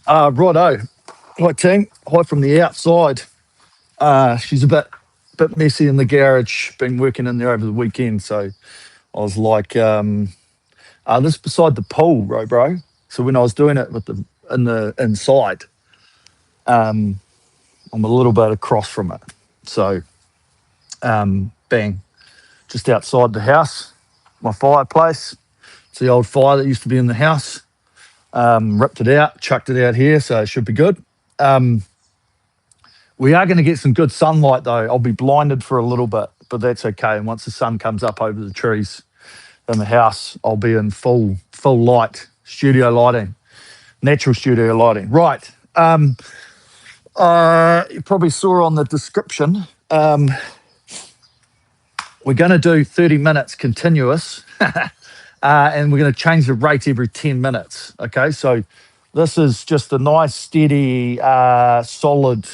Righto. Hi, team. Hi from the outside. She's a bit messy in the garage. Been working in there over the weekend, so I was like, this is beside the pool, bro. So when I was doing it with the inside, um, I'm a little bit across from it. So, bang, just outside the house, my fireplace. It's the old fire that used to be in the house. Ripped it out, chucked it out here, so it should be good. Um, We are going to get some good sunlight though. I'll be blinded for a little bit, but that's okay. And once the sun comes up over the trees in the house, I'll be in full light, studio lighting, natural studio lighting. Right. You probably saw on the description. We're going to do 30 minutes continuous, and we're going to change the rate every 10 minutes. Okay, so this is just a nice, steady, solid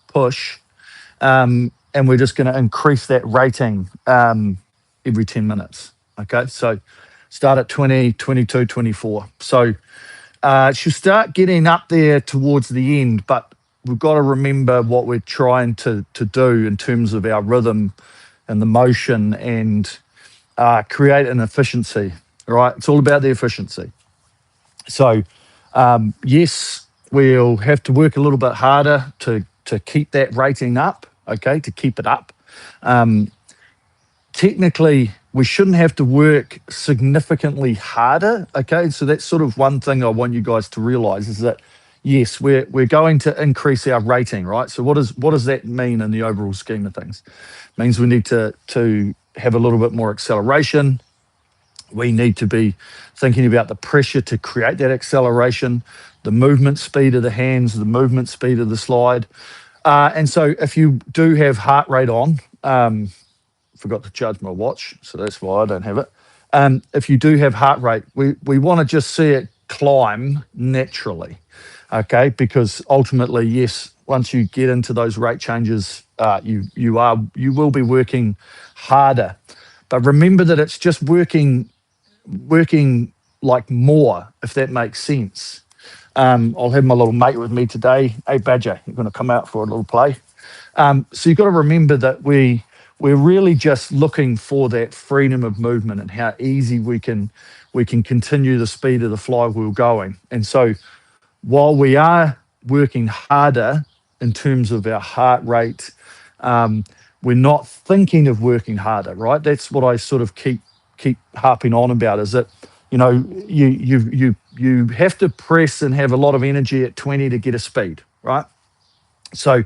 push. And we're just going to increase that rating every 10 minutes. Okay, so start at 20, 22, 24. So she'll start getting up there towards the end, but we've got to remember what we're trying to do in terms of our rhythm and the motion and create an efficiency, right? It's all about the efficiency. So, yes, we'll have to work a little bit harder to keep that rating up, okay, to keep it up. Technically, we shouldn't have to work significantly harder, okay? So that's sort of one thing I want you guys to realize is that, yes, we're going to increase our rating, right? So what does that mean in the overall scheme of things? It means we need to have a little bit more acceleration. We need to be thinking about the pressure to create that acceleration, the movement speed of the hands, the movement speed of the slide. And so if you do have heart rate on, forgot to charge my watch, so that's why I don't have it. If you do have heart rate, we want to just see it climb naturally, okay? Because ultimately, yes, once you get into those rate changes, you will be working harder. But remember that it's just working like more, if that makes sense. I'll have my little mate with me today. Hey, Badger, you're going to come out for a little play. So you've got to remember that we're really just looking for that freedom of movement and how easy we can continue the speed of the flywheel going. And so while we are working harder in terms of our heart rate, we're not thinking of working harder, right? That's what I sort of keep harping on about is that, you know, you have to press and have a lot of energy at 20 to get a speed, right? So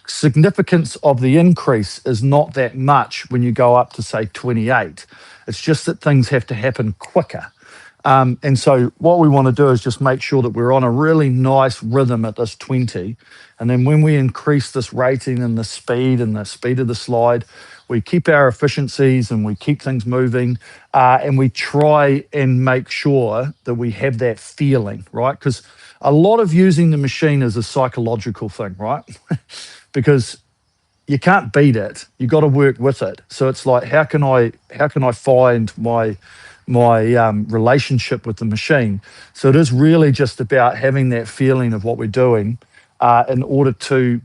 significance of the increase is not that much when you go up to say 28. It's just that things have to happen quicker. And so what we want to do is just make sure that we're on a really nice rhythm at this 20. And then when we increase this rating and the speed of the slide, we keep our efficiencies and we keep things moving, and we try and make sure that we have that feeling, right? Because a lot of using the machine is a psychological thing, right? Because you can't beat it. You got to work with it. So it's like, how can I find my relationship with the machine? So it is really just about having that feeling of what we're doing, in order to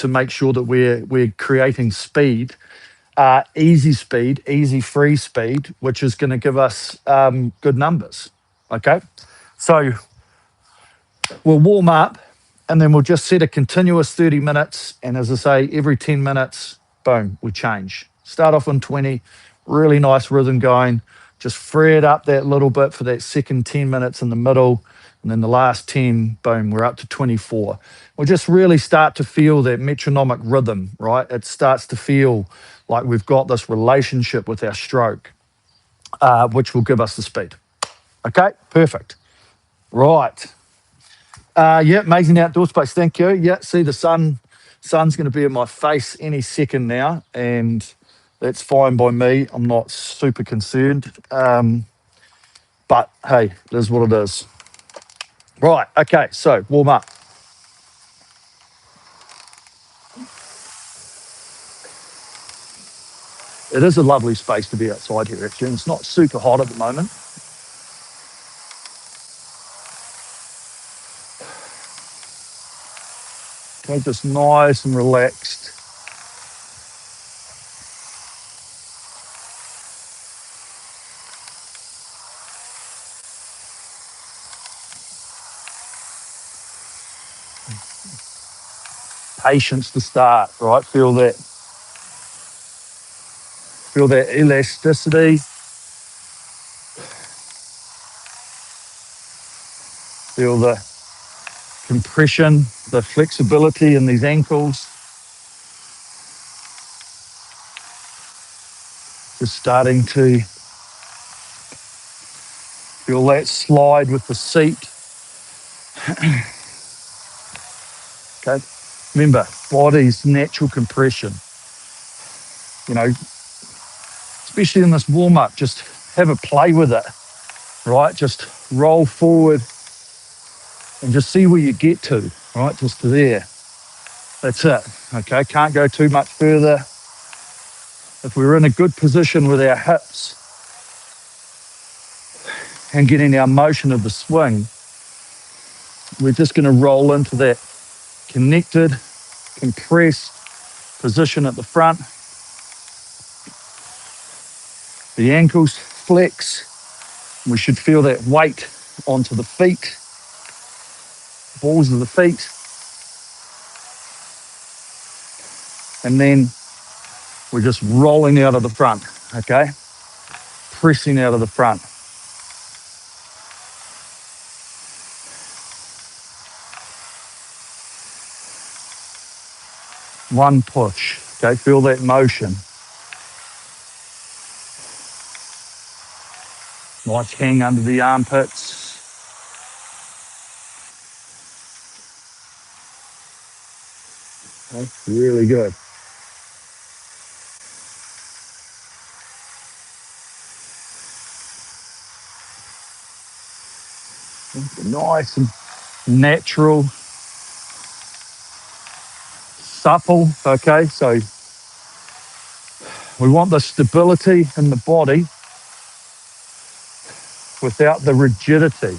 make sure that we're creating speed, easy free speed, which is going to give us good numbers. Okay, so we'll warm up, and then we'll just set a continuous 30 minutes. And as I say, every 10 minutes, boom, we change. Start off on 20, really nice rhythm going. Just free it up that little bit for that second 10 minutes in the middle. And then the last 10, boom, we're up to 24. We'll just really start to feel that metronomic rhythm, right? It starts to feel like we've got this relationship with our stroke, which will give us the speed. Okay, perfect. Right. Yeah, amazing outdoor space. Thank you. Yeah, see the sun's going to be in my face any second now, and that's fine by me. I'm not super concerned. But hey, it is what it is. Right. Okay. So warm up. It is a lovely space to be outside here, actually. And it's not super hot at the moment. Okay, just nice and relaxed. Patience to start, right? Feel that elasticity. Feel the compression, the flexibility in these ankles. Just starting to feel that slide with the seat. Okay. Remember, body's natural compression. You know, especially in this warm up, just have a play with it, right? Just roll forward and just see where you get to, right? Just to there. That's it. Okay. Can't go too much further. If we're in a good position with our hips and getting our motion of the swing, we're just going to roll into that connected, compressed position at the front. The ankles flex. We should feel that weight onto the feet, balls of the feet. And then we're just rolling out of the front, okay? Pressing out of the front. One push, okay? Feel that motion. Nice hang under the armpits. Okay, really good. Nice and natural, supple, okay? So we want the stability in the body without the rigidity,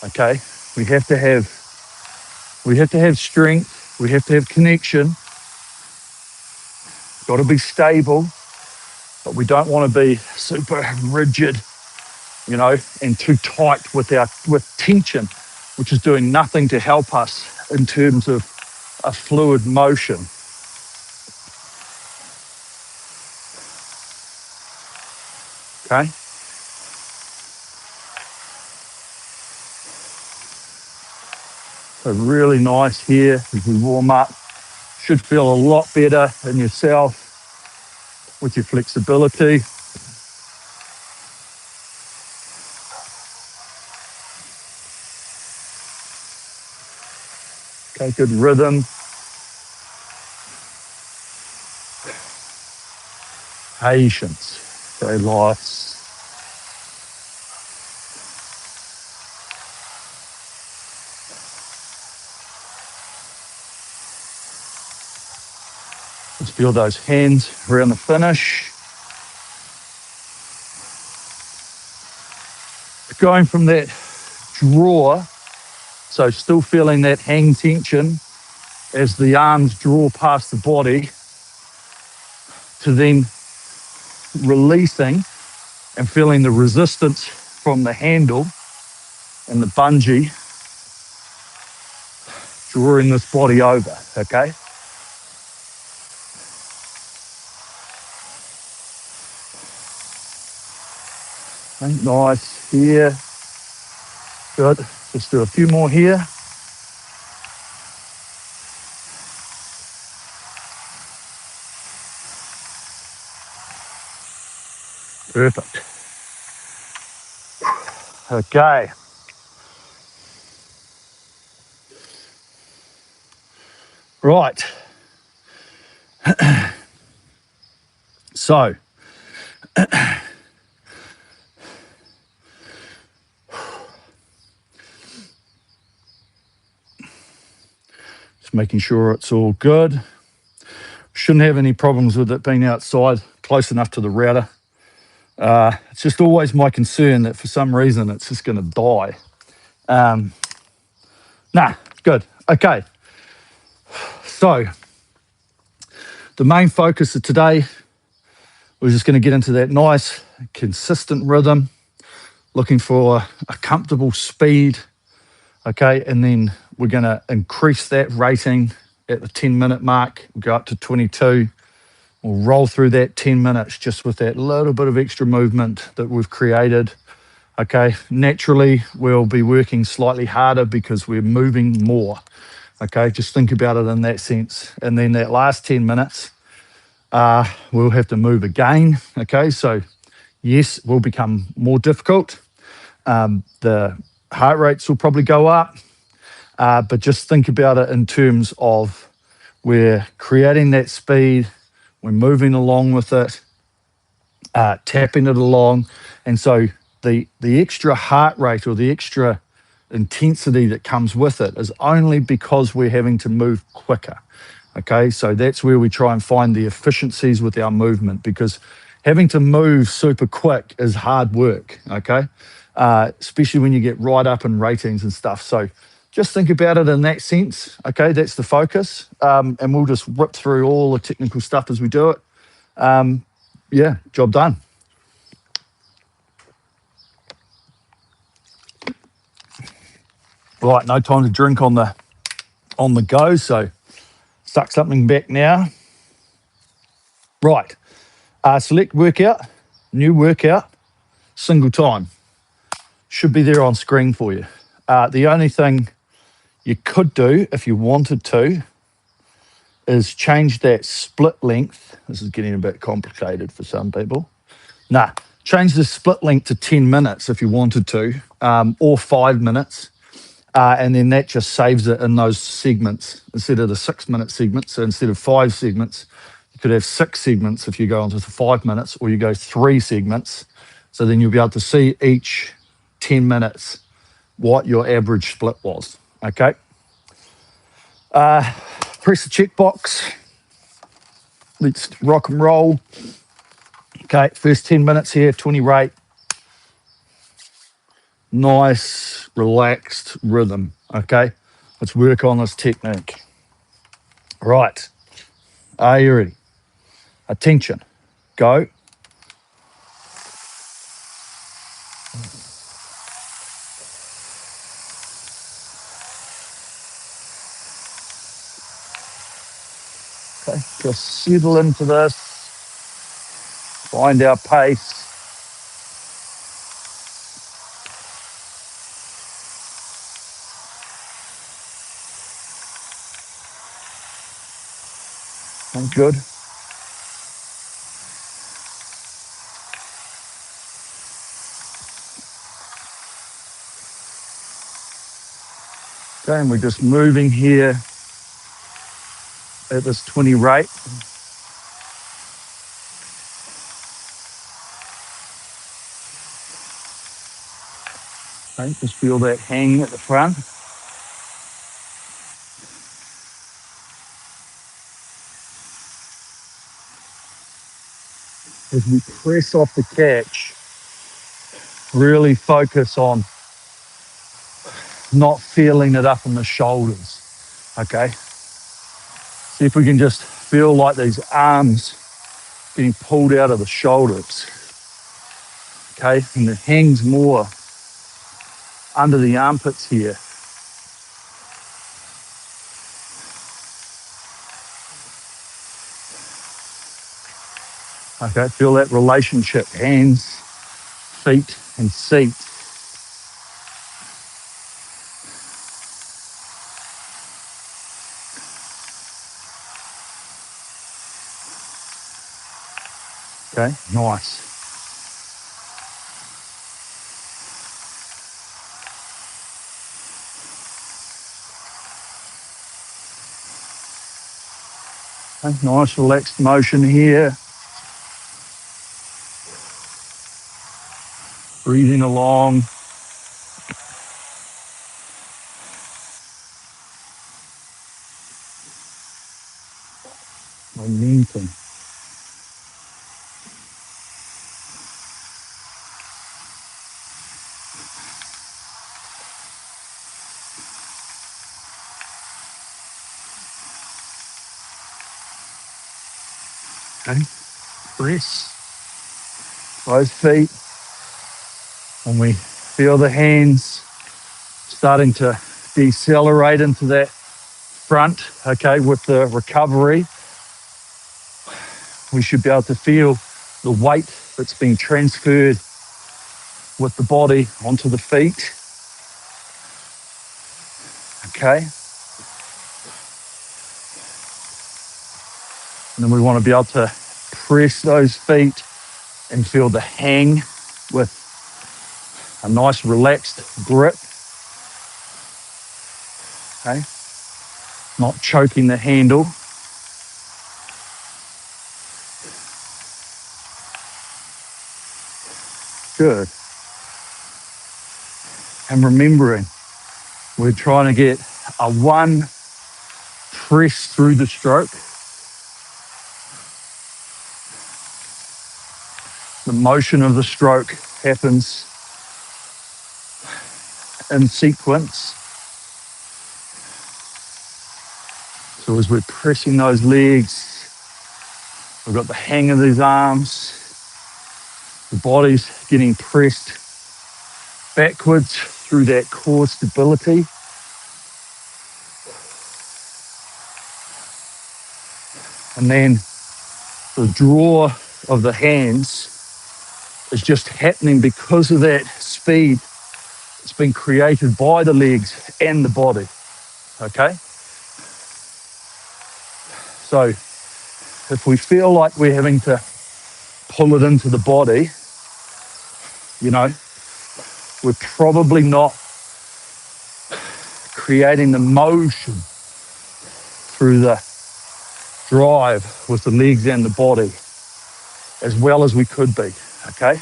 okay? We have to have strength, we have to have connection, got to be stable, but we don't want to be super rigid, you know, and too tight with tension, which is doing nothing to help us in terms of a fluid motion. Okay. So really nice here as we warm up. Should feel a lot better in yourself with your flexibility. Okay, good rhythm. Patience. Very nice. Just feel those hands around the finish. Going from that draw, so still feeling that hang tension as the arms draw past the body, to then releasing and feeling the resistance from the handle and the bungee drawing this body over, okay? Nice here. Good. Just do a few more here. Perfect. Okay. Right. So, just making sure it's all good. Shouldn't have any problems with it being outside, close enough to the router. It's just always my concern that for some reason it's just going to die. Nah, good. Okay. So the main focus of today, we're just going to get into that nice, consistent rhythm, looking for a comfortable speed, okay? And then we're going to increase that rating at the 10-minute mark, go up to 22. We'll roll through that 10 minutes just with that little bit of extra movement that we've created, okay? Naturally, we'll be working slightly harder because we're moving more, okay? Just think about it in that sense. And then that last 10 minutes, we'll have to move again, okay? So yes, it will become more difficult. The heart rates will probably go up, but just think about it in terms of we're creating that speed, we're moving along with it, tapping it along. And so the extra heart rate or the extra intensity that comes with it is only because we're having to move quicker. Okay, so that's where we try and find the efficiencies with our movement, because having to move super quick is hard work. Okay, especially when you get right up in ratings and stuff. So just think about it in that sense. Okay, that's the focus, and we'll just rip through all the technical stuff as we do it. Yeah, job done. Right, no time to drink on the go, so suck something back now. Right, select workout, new workout, single time. Should be there on screen for you. The only thing you could do if you wanted to is change that split length. This is getting a bit complicated for some people. Change the split length to 10 minutes if you wanted to, or 5 minutes. And then that just saves it in those segments instead of the 6-minute segments. So instead of 5 segments, you could have 6 segments if you go onto the 5 minutes, or you go 3 segments. So then you'll be able to see each 10 minutes what your average split was. Okay. Press the checkbox. Let's rock and roll. Okay, first 10 minutes here, 20 rate. Nice, relaxed rhythm. Okay, let's work on this technique. Right, are you ready? Attention, go. Okay, just settle into this, find our pace. And good. Okay, and we're just moving here at this 20 rate. Okay, just feel that hang at the front. As we press off the catch, really focus on not feeling it up in the shoulders. Okay, see if we can just feel like these arms getting pulled out of the shoulders. Okay, and it hangs more under the armpits here. Okay, feel that relationship, hands, feet, and seat. Okay, nice. Okay, nice relaxed motion here. Breathing along. Momentum. Okay, press both feet, and we feel the hands starting to decelerate into that front. Okay, with the recovery, we should be able to feel the weight that's being transferred with the body onto the feet. Okay, and then we want to be able to press those feet and feel the hang with a nice relaxed grip. Okay, not choking the handle. Good. And remembering, we're trying to get a one press through the stroke. The motion of the stroke happens in sequence. So as we're pressing those legs, we've got the hang of these arms, the body's getting pressed backwards through that core stability. And then the draw of the hands is just happening because of that speed that's been created by the legs and the body. Okay? So if we feel like we're having to pull it into the body, you know, we're probably not creating the motion through the drive with the legs and the body as well as we could be. Okay?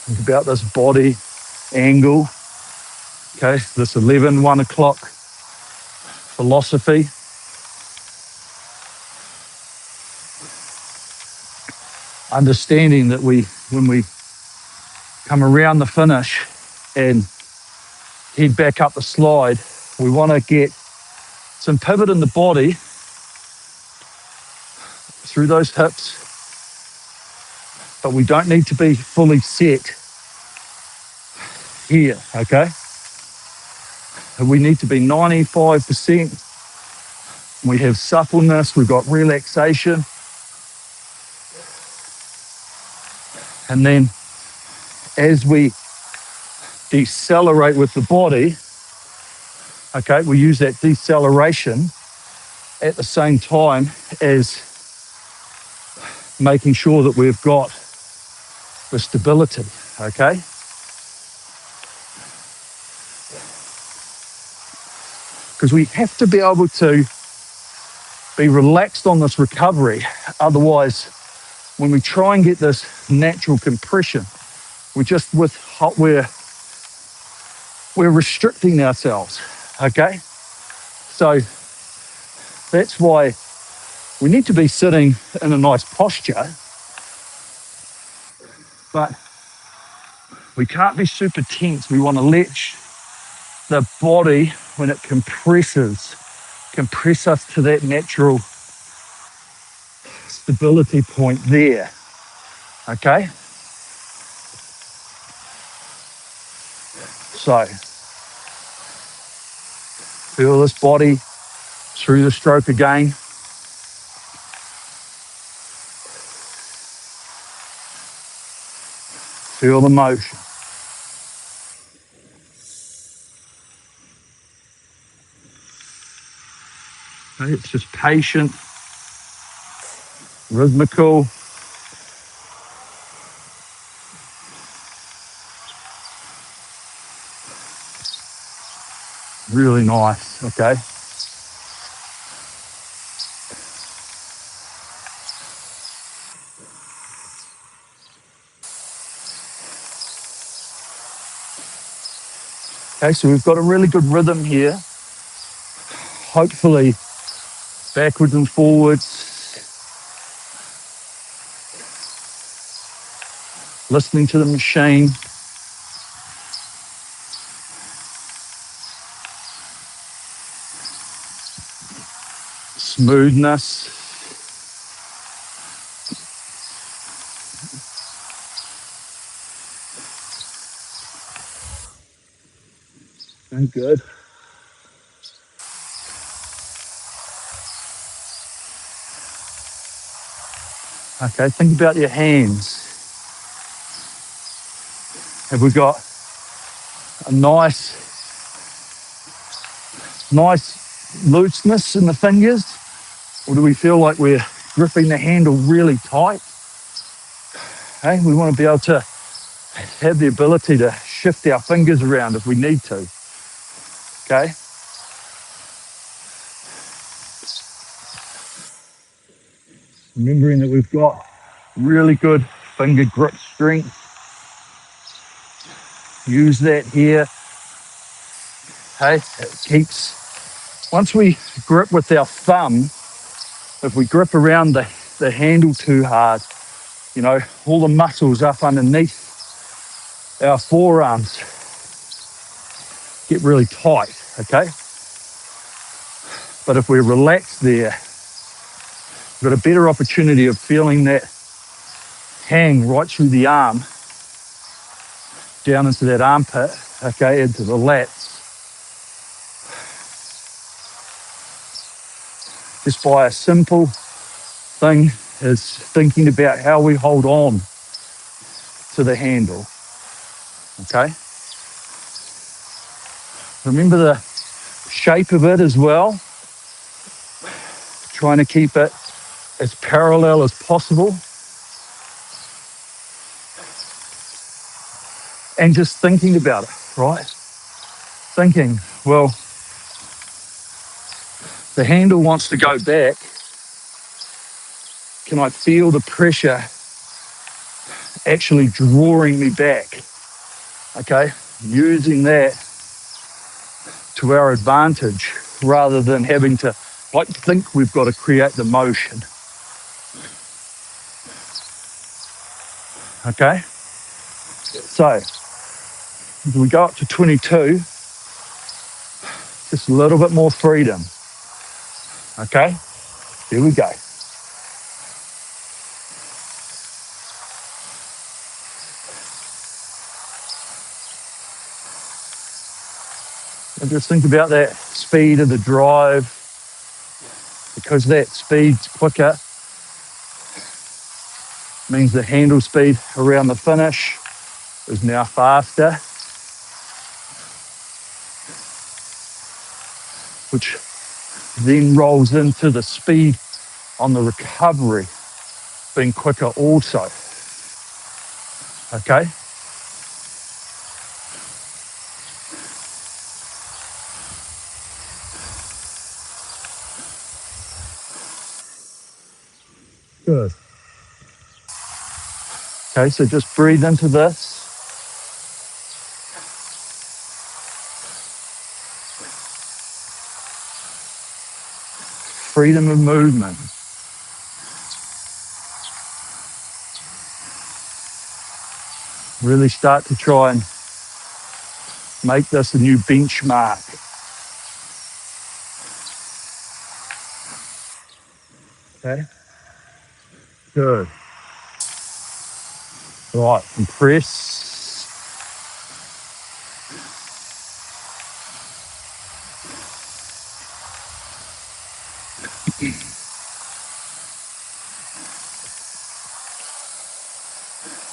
Think about this body angle. Okay, this 1 o'clock philosophy. Understanding that when we come around the finish and head back up the slide, we want to get some pivot in the body through those hips, but we don't need to be fully set here, okay? We need to be 95%. We have suppleness, we've got relaxation, and then as we decelerate with the body, okay, we use that deceleration at the same time as making sure that we've got the stability, okay? Because we have to be able to be relaxed on this recovery. Otherwise, when we try and get this natural compression, we're restricting ourselves, okay? So that's why we need to be sitting in a nice posture, but we can't be super tense. We want to let the body, when it compresses, compress us to that natural stability point there, okay? So feel this body through the stroke again. Feel the motion. Okay, it's just patient, rhythmical. Really nice, okay? Okay, so we've got a really good rhythm here. Hopefully, backwards and forwards, listening to the machine. smoothness. And good. Okay, think about your hands. Have we got a nice looseness in the fingers? Or do we feel like we're gripping the handle really tight? Okay, we want to be able to have the ability to shift our fingers around if we need to. Okay? Remembering that we've got really good finger grip strength. Use that here. Okay? It keeps, once we grip with our thumb, if we grip around the handle too hard, you know, all the muscles up underneath our forearms get really tight, okay? But if we relax there, we've got a better opportunity of feeling that hang right through the arm, down into that armpit, okay, into the lats, just by a simple thing is thinking about how we hold on to the handle, okay? Remember the shape of it as well, trying to keep it as parallel as possible, and just thinking about it, right? Thinking, well, the handle wants to go back. Can I feel the pressure actually drawing me back? Okay, using that to our advantage rather than having to like think we've got to create the motion. Okay, so as we go up to 22, just a little bit more freedom. Okay, here we go. And just think about that speed of the drive. Because that speed's quicker, means the handle speed around the finish is now faster, which then rolls into the speed on the recovery being quicker also. Okay? Good. Okay, so just breathe into this. Freedom of movement. Really start to try and make this a new benchmark. Okay? Good. Right, compress.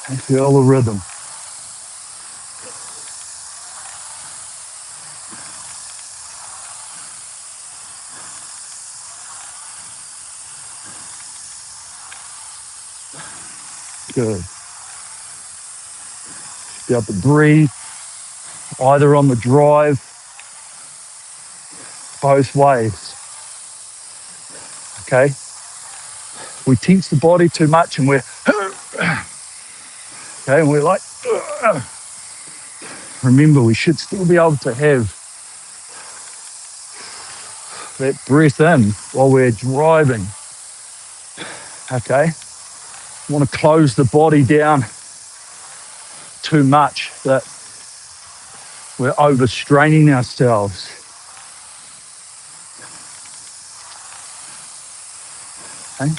And feel the rhythm. Good. Be able to breathe either on the drive, both ways. Okay? We tense the body too much and we're okay, and we're like, remember, we should still be able to have that breath in while we're driving. Okay? We want to close the body down too much that we're overstraining ourselves. Okay?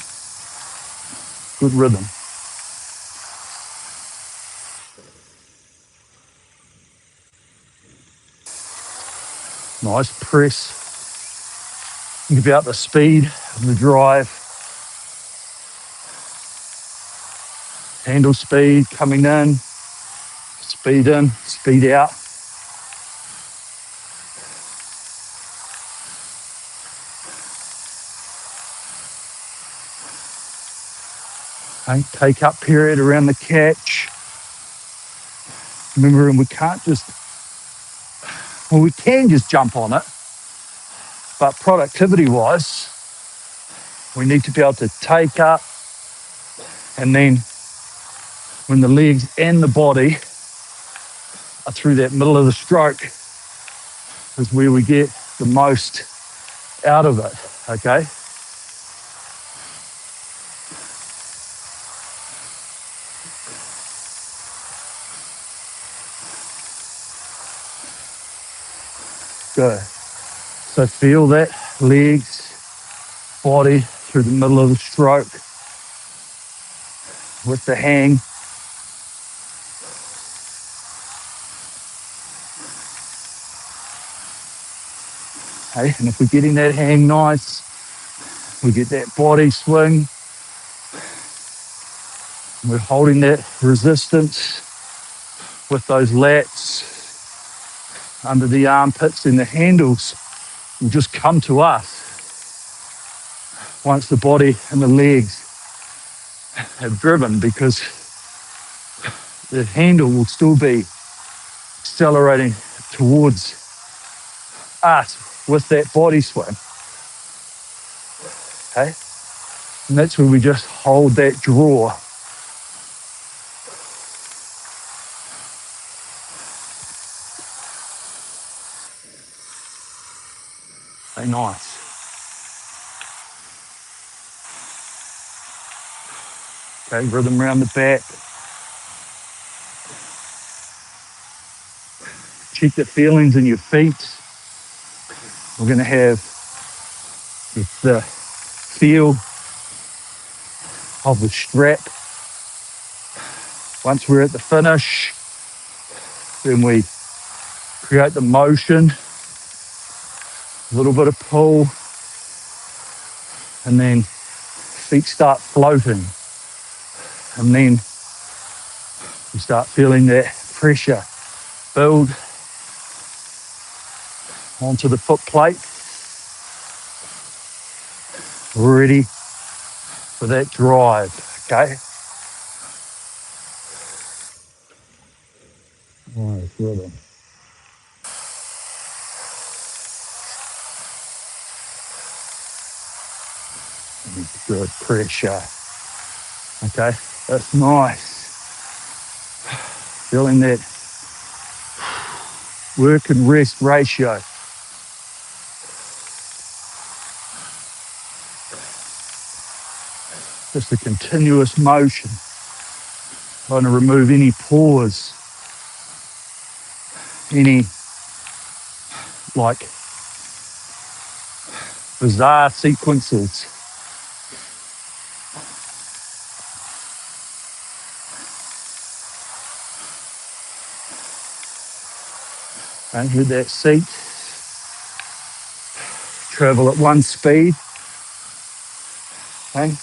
Good rhythm. Nice press. Think about the speed of the drive. Handle speed coming in, speed out. Okay? Take up period around the catch. Remembering we can't just, well, we can just jump on it, but productivity wise, we need to be able to take up, and then when the legs and the body are through that middle of the stroke is where we get the most out of it, okay? Good. So feel that legs, body through the middle of the stroke with the hang. Okay? And if we're getting that hang nice, we get that body swing, we're holding that resistance with those lats under the armpits, and the handles will just come to us once the body and the legs have driven, because the handle will still be accelerating towards us with that body swing. Okay? And that's where we just hold that draw. Okay, nice. Okay, rhythm around the back. Check the feelings in your feet. We're going to have the feel of the strap. Once we're at the finish, then we create the motion, a little bit of pull, and then feet start floating. And then we start feeling that pressure build onto the foot plate, ready for that drive, okay? Nice rhythm. Good pressure, okay? That's nice. Feeling that work and rest ratio. Just a continuous motion. Trying to remove any pause, any like bizarre sequences. And with that seat, travel at one speed, okay?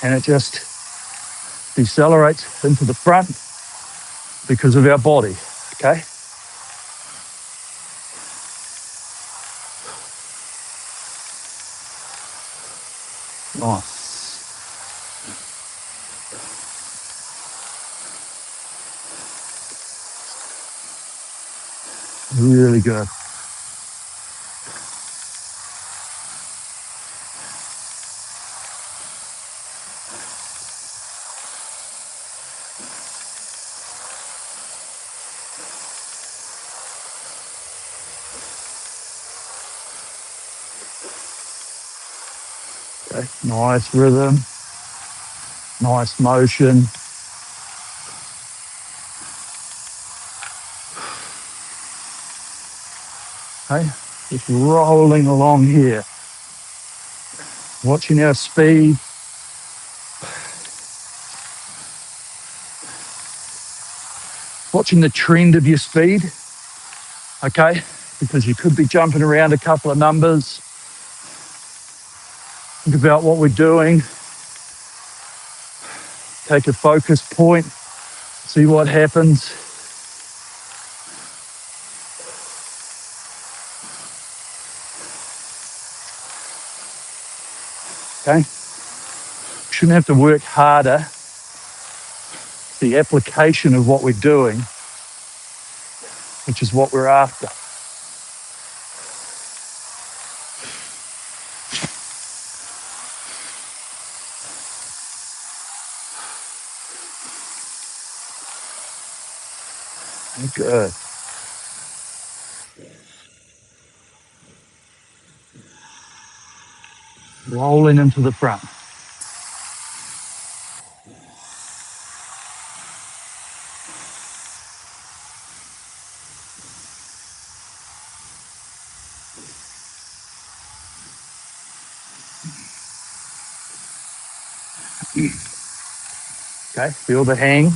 And it just decelerates into the front because of our body, okay? Nice. Really good. Okay. Nice rhythm, nice motion. Okay, just rolling along here. Watching our speed. Watching the trend of your speed, okay? Because you could be jumping around a couple of numbers. Think about what we're doing. Take a focus point, see what happens. Okay? Shouldn't have to work harder. The application of what we're doing, which is what we're after. Good. Rolling into the front. Okay, feel the hang.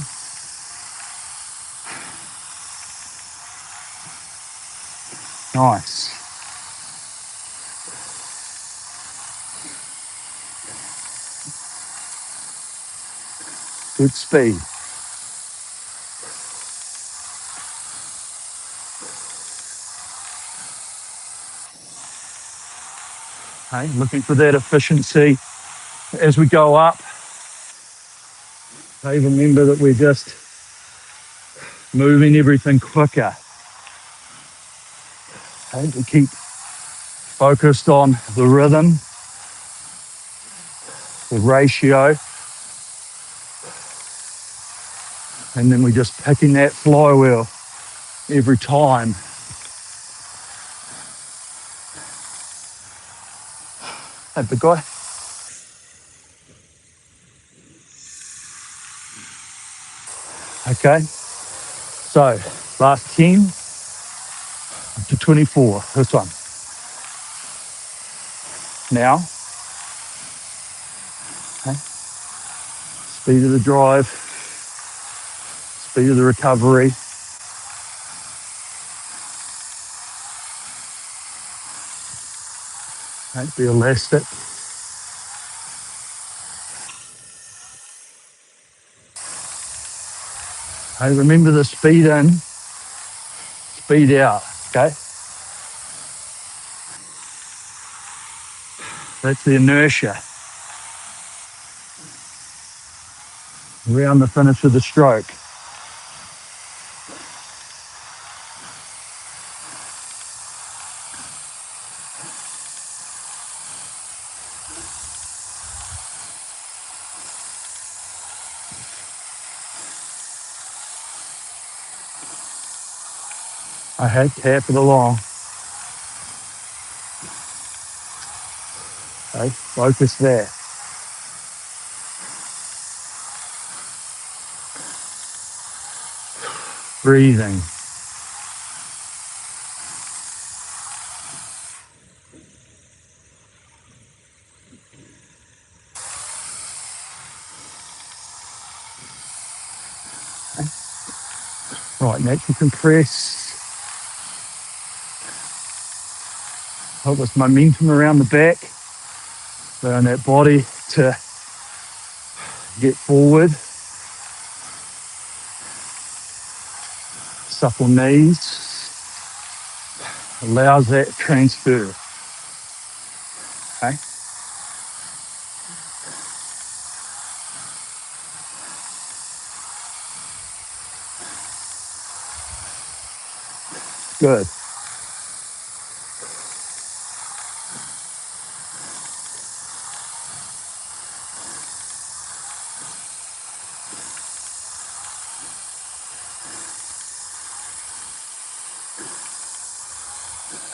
Nice. Good speed. Okay, looking for that efficiency as we go up. Okay, remember that we're just moving everything quicker. Okay, we keep focused on the rhythm, the ratio, and then we're just picking that flywheel every time. Hey, big guy. Okay, so last 10 to 24, this one. Now, okay, speed of the drive, speed of the recovery. Okay, be elastic. Okay, remember the speed in, speed out, okay? That's the inertia around the finish of the stroke. Okay, tap it along. Okay, focus there. Breathing. Right, next you can press. Hold this momentum around the back, allowing that body to get forward. Supple knees allows that transfer. Okay, good.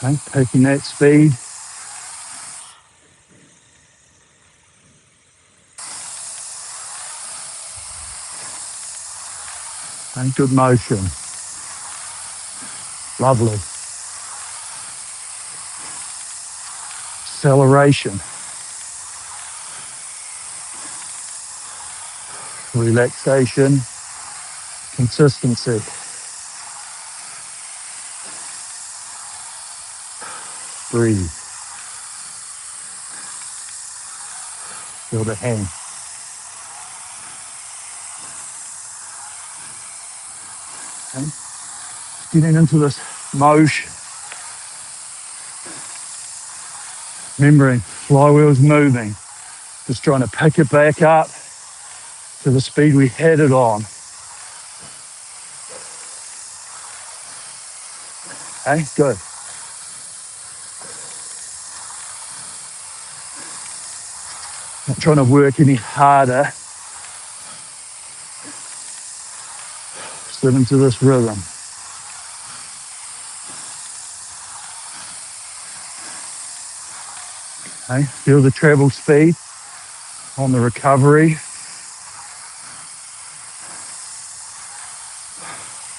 Okay, taking that speed. Okay, good motion. Lovely. Acceleration. relaxation, consistency. Breathe. Feel the hang. Okay? Getting into this motion, remembering flywheel's moving, just trying to pick it back up to the speed we had it on. Okay, good. Not trying to work any harder. Slip into this rhythm. Okay, feel the travel speed on the recovery.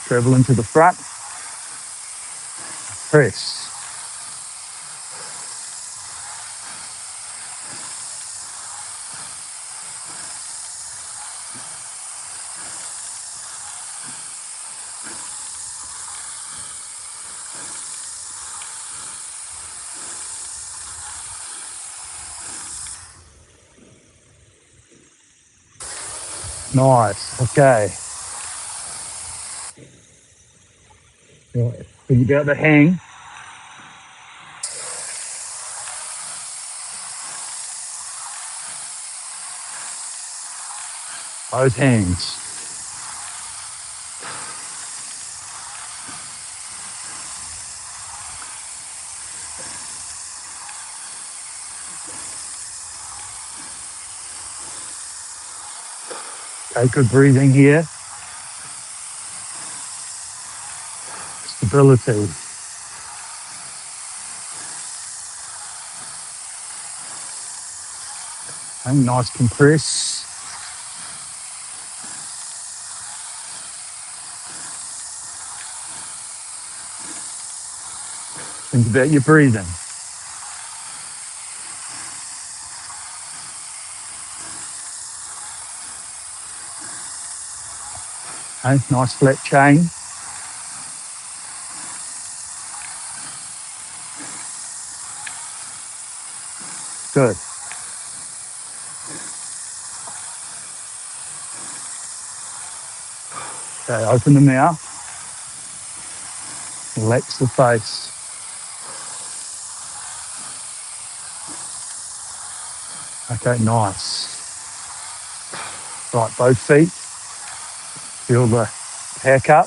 Travel into the front. Press. Nice. Okay. Right. Think about the hang. Both hands. Okay, good breathing here. Stability. Okay, nice compress. Think about your breathing. Okay, nice flat chain. Good. Okay, open the mouth. Relax the face. Okay, nice. Right, both feet. Feel the pack up.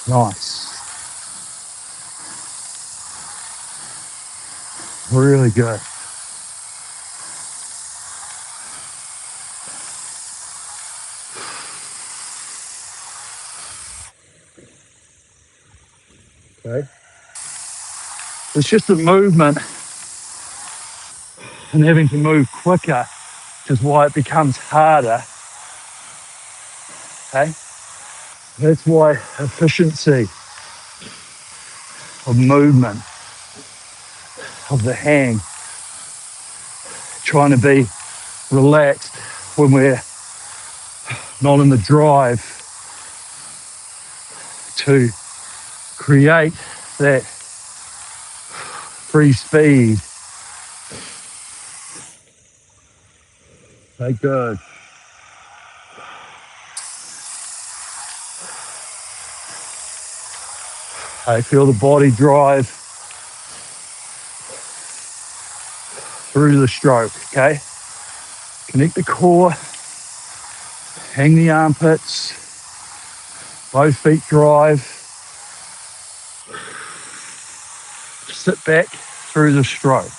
Nice. Really good. Okay. It's just the movement and having to move quicker, which is why it becomes harder. Okay. That's why efficiency of movement, of the hang, trying to be relaxed when we're not in the drive to create that free speed. Okay, good. Okay, feel the body drive through the stroke, okay? Connect the core, hang the armpits, both feet drive, sit back through the stroke.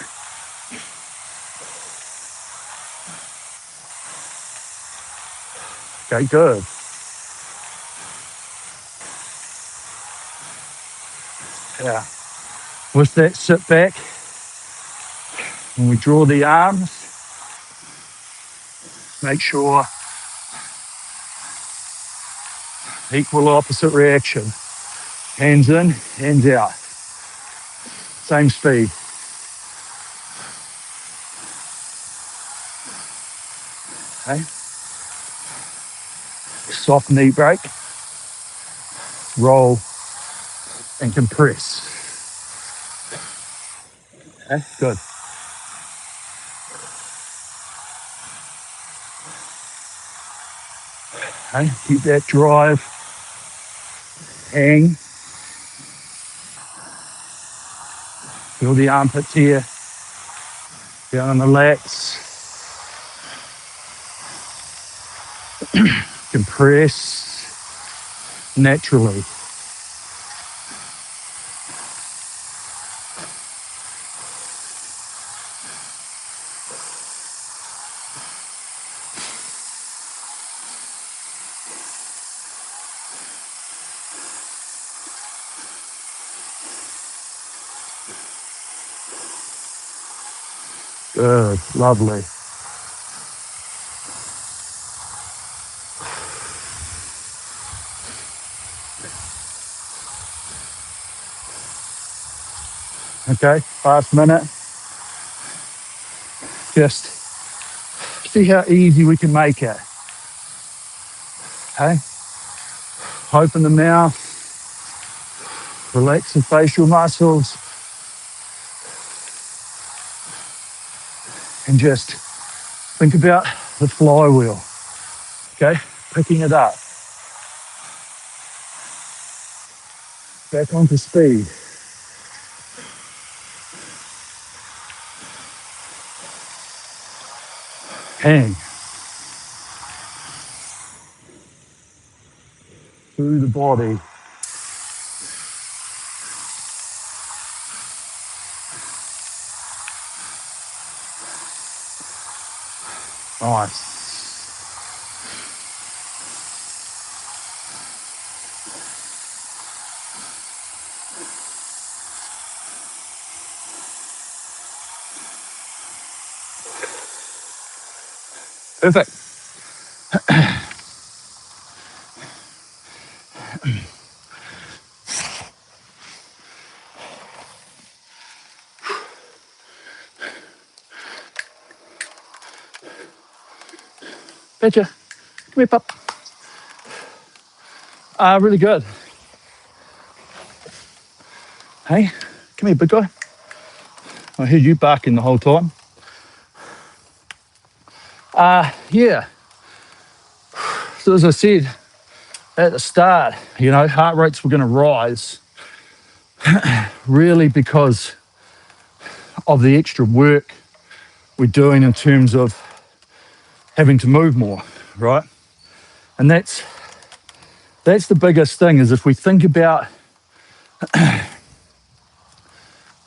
Okay, good. Yeah. With that sit back, when we draw the arms, make sure Equal opposite reaction. Hands in, hands out. Same speed. Okay. Soft knee break. Roll and compress. Okay, good. Okay, keep that drive. Hang. Feel the armpits here. Down on the lats. Compress naturally. Good, lovely. Okay, last minute. Just see how easy we can make it. Okay, open the mouth, relax the facial muscles, and just think about the flywheel. Okay, picking it up, back onto speed. Hang through the body. Nice. Perfect. Betcha. Come here, pup. Really good. Hey, come here, big guy. I heard you barking the whole time. Yeah. So as I said at the start, heart rates were going to rise really because of the extra work we're doing in terms of having to move more, right? And that's the biggest thing, is if we think about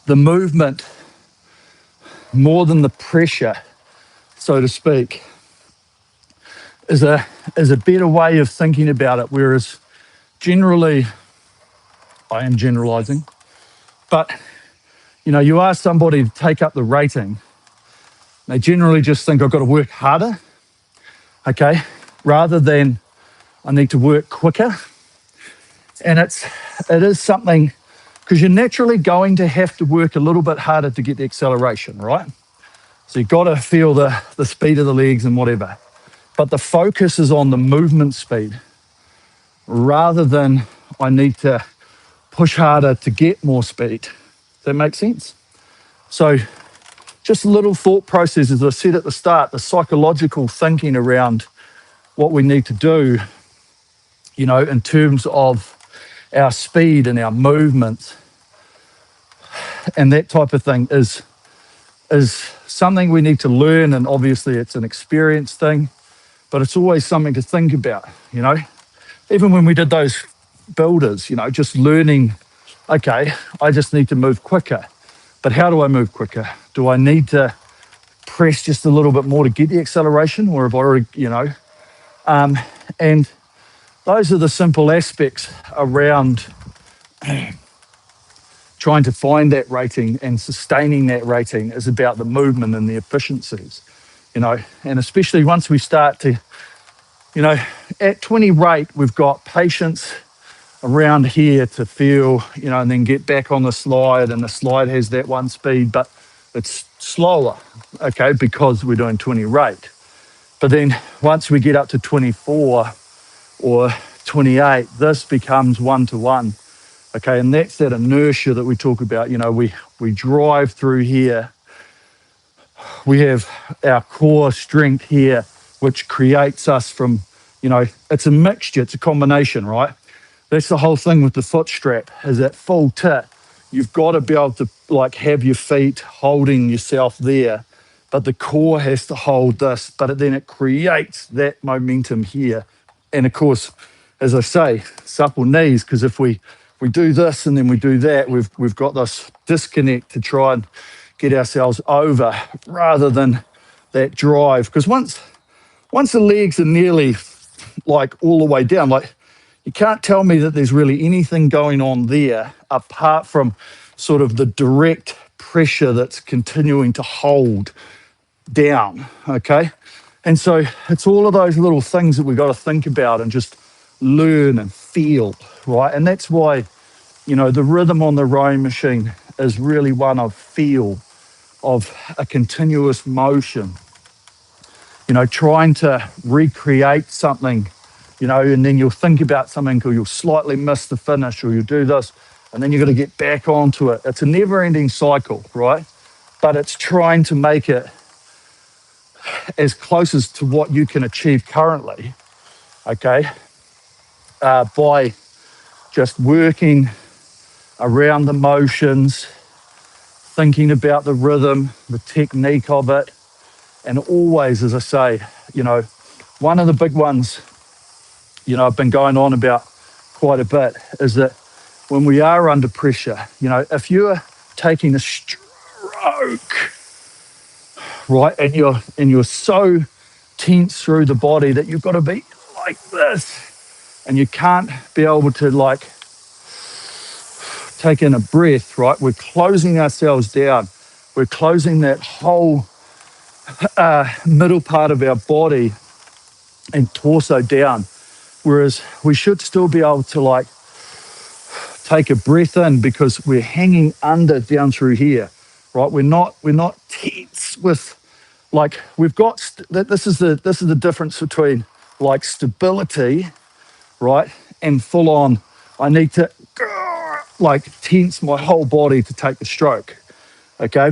the movement more than the pressure, so to speak, is a better way of thinking about it. Whereas generally, I am generalizing, but you ask somebody to take up the rating, they generally just think I've got to work harder, okay, rather than I need to work quicker. And it is something, because you're naturally going to have to work a little bit harder to get the acceleration, right? So you've got to feel the speed of the legs and whatever. But the focus is on the movement speed rather than I need to push harder to get more speed. Does that make sense? So just a little thought process, as I said at the start, the psychological thinking around what we need to do, in terms of our speed and our movement and that type of thing is something we need to learn. And obviously it's an experience thing, but it's always something to think about, Even when we did those builders, just learning, okay, I just need to move quicker. But how do I move quicker? Do I need to press just a little bit more to get the acceleration, or have I already, and those are the simple aspects around trying to find that rating and sustaining that rating, is about the movement and the efficiencies, and especially once we start to, You know, at 20 rate, we've got patience around here to feel, you know, and then get back on the slide, and the slide has that one speed, but it's slower, okay, because we're doing 20 rate. But then once we get up to 24 or 28, this becomes 1-to-1, okay, and that's that inertia that we talk about. You know, we drive through here, we have our core strength here, which creates us from, you know, it's a mixture, it's a combination, right? That's the whole thing with the foot strap, is at full tit, you've got to be able to like have your feet holding yourself there, but the core has to hold this, but then it creates that momentum here. And of course, as I say, supple knees, because if we do this and then we do that, we've got this disconnect to try and get ourselves over rather than that drive. Because once the legs are nearly like all the way down, like you can't tell me that there's really anything going on there apart from sort of the direct pressure that's continuing to hold down, okay? And so it's all of those little things that we've got to think about and just learn and feel, right? And that's why, you know, the rhythm on the rowing machine is really one of feel, of a continuous motion, you know, trying to recreate something, you know, and then you'll think about something or you'll slightly miss the finish or you'll do this and then you've got to get back onto it. It's a never ending cycle, right? But it's trying to make it as close as to what you can achieve currently, okay, by just working around the motions, thinking about the rhythm, the technique of it, and always, as I say, you know, one of the big ones, you know, I've been going on about quite a bit is that when we are under pressure, you know, if you're taking a stroke, right, and you're so tense through the body that you've got to be like this, and you can't be able to like take in a breath, right? We're closing ourselves down. We're closing that whole middle part of our body and torso down. Whereas we should still be able to like take a breath in because we're hanging under down through here, right? We're not tense with like we've got. This is the difference between like stability, right, and full on. I need to like tense my whole body to take the stroke. Okay,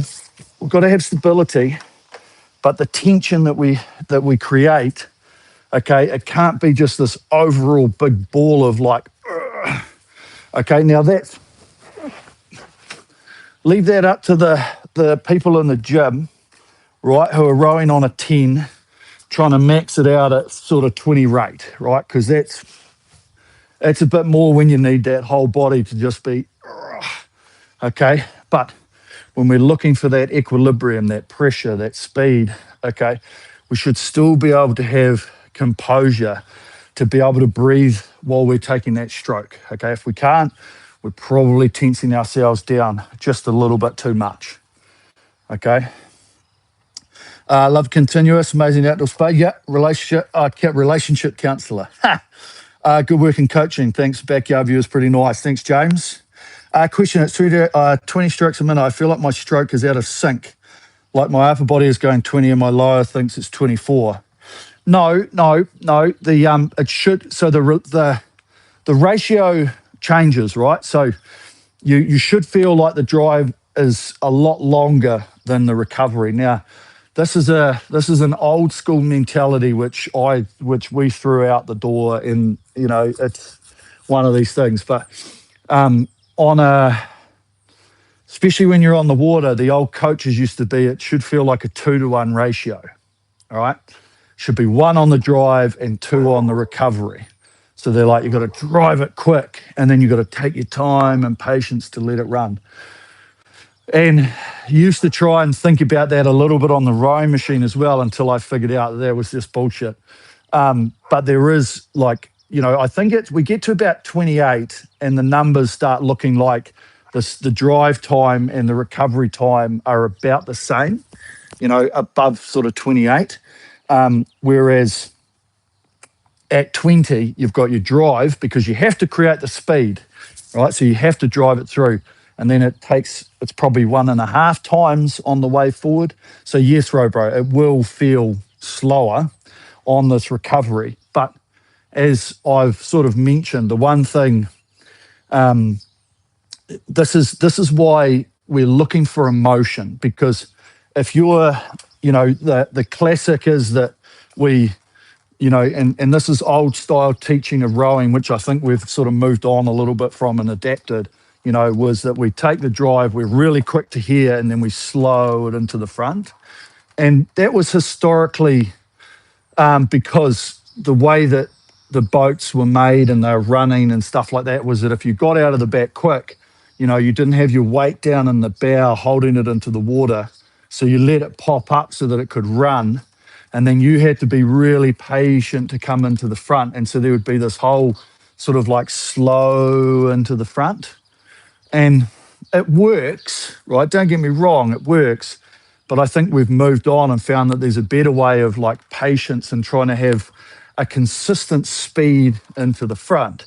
we've got to have stability, but the tension that we create, okay, it can't be just this overall big ball of like, okay, now that's, leave that up to the people in the gym, right, who are rowing on a 10, trying to max it out at sort of 20 rate, right, because that's a bit more when you need that whole body to just be, okay, but when we're looking for that equilibrium, that pressure, that speed, okay, we should still be able to have composure to be able to breathe while we're taking that stroke, okay? If we can't, we're probably tensing ourselves down just a little bit too much, okay? Love continuous, amazing outdoor space. Yeah, relationship counsellor. Good work in coaching. Thanks. Backyard view is pretty nice. Thanks, James. Question, it's 20 strokes a minute. I feel like my stroke is out of sync. Like my upper body is going 20 and my lower thinks it's 24. No. The it should, so the ratio changes, right? So you should feel like the drive is a lot longer than the recovery. Now, this is an old school mentality which we threw out the door, and you know, it's one of these things. But especially when you're on the water, the old coaches used to be, it should feel like a 2-to-1 ratio. All right, should be 1 on the drive and 2 on the recovery. So they're like, you've got to drive it quick, and then you've got to take your time and patience to let it run. And used to try and think about that a little bit on the rowing machine as well, until I figured out that was just bullshit. But there is like, you know, I think we get to about 28 and the numbers start looking like the drive time and the recovery time are about the same, you know, above sort of 28. Whereas at 20, you've got your drive because you have to create the speed, right? So you have to drive it through. And then it's probably 1.5 times on the way forward. So yes, Robro, it will feel slower on this recovery. But as I've sort of mentioned, the one thing, this is why we're looking for emotion, because if you're, the classic is that we, and this is old style teaching of rowing, which I think we've sort of moved on a little bit from and adapted, was that we take the drive, we're really quick to here, and then we slow it into the front. And that was historically because the way that the boats were made and they were running and stuff like that was that if you got out of the back quick, you didn't have your weight down in the bow holding it into the water. So you let it pop up so that it could run. And then you had to be really patient to come into the front. And so there would be this whole sort of like slow into the front. And it works, right? Don't get me wrong, it works. But I think we've moved on and found that there's a better way of like patience and trying to have a consistent speed into the front.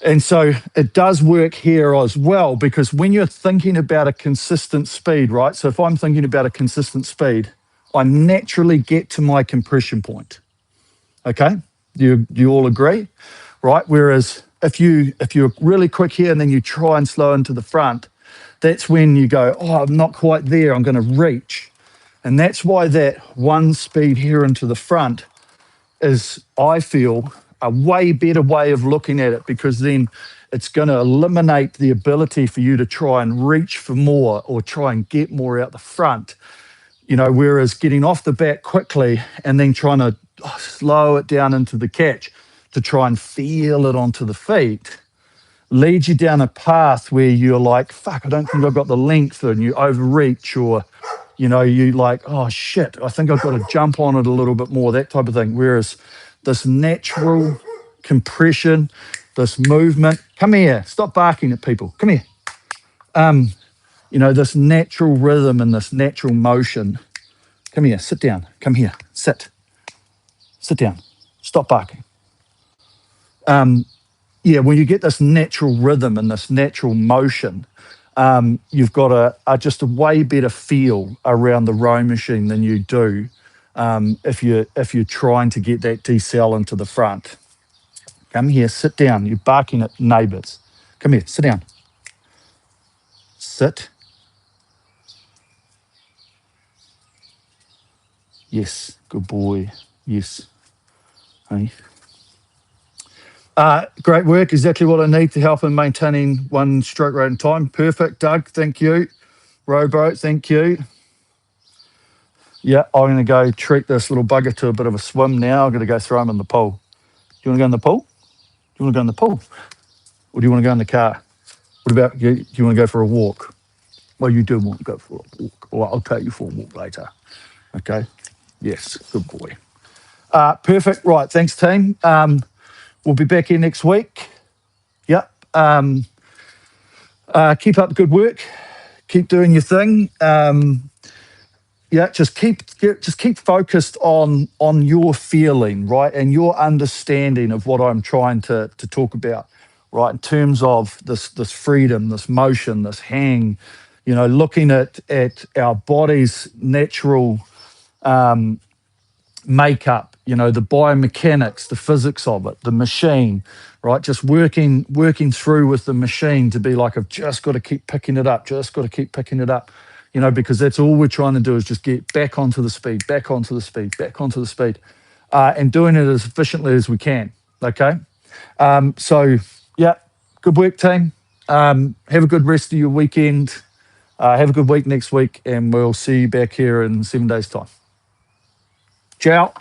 And so it does work here as well, because when you're thinking about a consistent speed, right? So if I'm thinking about a consistent speed, I naturally get to my compression point. Okay? Do you all agree? Right? Whereas if you're really quick here and then you try and slow into the front, that's when you go, oh, I'm not quite there, I'm going to reach. And that's why that one speed here into the front is, I feel, a way better way of looking at it, because then it's going to eliminate the ability for you to try and reach for more or try and get more out the front. Whereas getting off the back quickly and then trying to slow it down into the catch to try and feel it onto the feet leads you down a path where you're like, fuck, I don't think I've got the length, and you overreach, or, you like, oh shit, I think I've got to jump on it a little bit more, that type of thing. Whereas this natural compression, this movement, come here, stop barking at people, come here. This natural rhythm and this natural motion. Come here, sit down, come here, sit down, stop barking. When you get this natural rhythm and this natural motion, you've got just a way better feel around the rowing machine than you do if you're trying to get that decel into the front. Come here, sit down. You're barking at neighbours. Come here, sit down. Sit. Yes, good boy. Yes. Hey. Great work. Exactly what I need to help in maintaining one stroke rate in time. Perfect, Doug. Thank you. Rowboat, thank you. Yeah, I'm going to go treat this little bugger to a bit of a swim now. I'm going to go throw him in the pool. Do you want to go in the pool? Do you want to go in the pool? Or do you want to go in the car? What about you? Do you want to go for a walk? Well, you do want to go for a walk. Or I'll take you for a walk later. Okay? Yes, good boy. Perfect. Right, thanks, team. We'll be back here next week. Yep. Keep up the good work. Keep doing your thing. Just keep focused on your feeling, right, and your understanding of what I'm trying to talk about, right, in terms of this freedom, this motion, this hang, looking at our body's natural makeup, the biomechanics, the physics of it, the machine, right? Just working through with the machine to be like, I've just got to keep picking it up, because that's all we're trying to do is just get back onto the speed, and doing it as efficiently as we can, okay? Good work, team. Have a good rest of your weekend. Have a good week next week, and we'll see you back here in 7 days' time. Ciao.